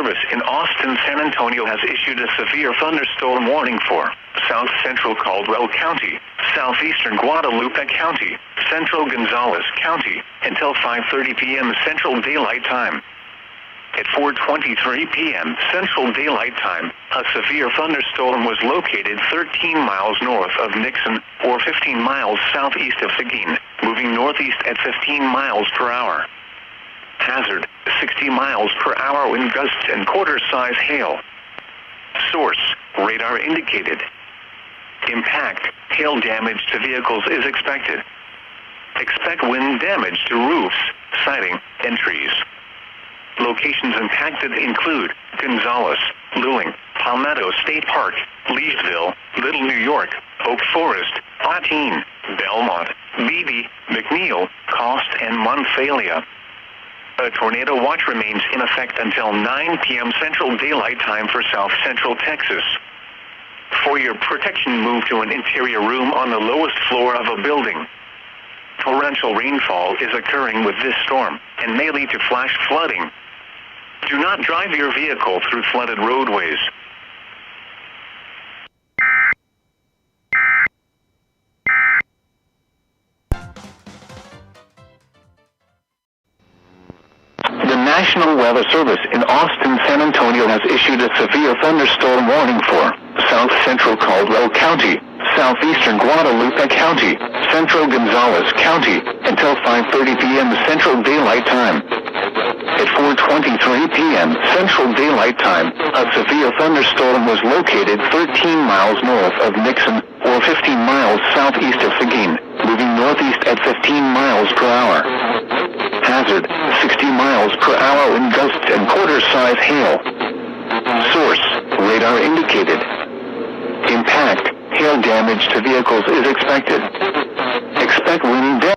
Service in Austin, San Antonio has issued a severe thunderstorm warning for South Central Caldwell County, Southeastern Guadalupe County, Central Gonzales County, until 5:30 p.m. Central Daylight Time. At 4:23 p.m. Central Daylight Time, a severe thunderstorm was located 13 miles north of Nixon, or 15 miles southeast of Seguin, moving northeast at 15 miles per hour. Hazard, 60 miles per hour wind gusts and quarter-size hail. Source, radar indicated. Impact, hail damage to vehicles is expected. Expect wind damage to roofs, siding, and trees. Locations impacted include Gonzales, Luling, Palmetto State Park, Leesville, Little New York, Oak Forest, Platine, Belmont, Beebe, McNeil, Cost, and Monfalia. A tornado watch remains in effect until 9 p.m. Central Daylight Time for South Central Texas. For your protection, move to an interior room on the lowest floor of a building. Torrential rainfall is occurring with this storm and may lead to flash flooding. Do not drive your vehicle through flooded roadways. The National Weather Service in Austin, San Antonio has issued a severe thunderstorm warning for South Central Caldwell County, Southeastern Guadalupe County, Central Gonzales County, until 5:30 p.m. Central Daylight Time. At 4:23 p.m. Central Daylight Time, a severe thunderstorm was located 13 miles north of Nixon, or 15 miles southeast of Seguin, moving northeast at 15 miles per hour. Hazard, 60 miles per hour wind gusts and quarter-size hail. Source, radar indicated. Impact, hail damage to vehicles is expected. Expect wind damage.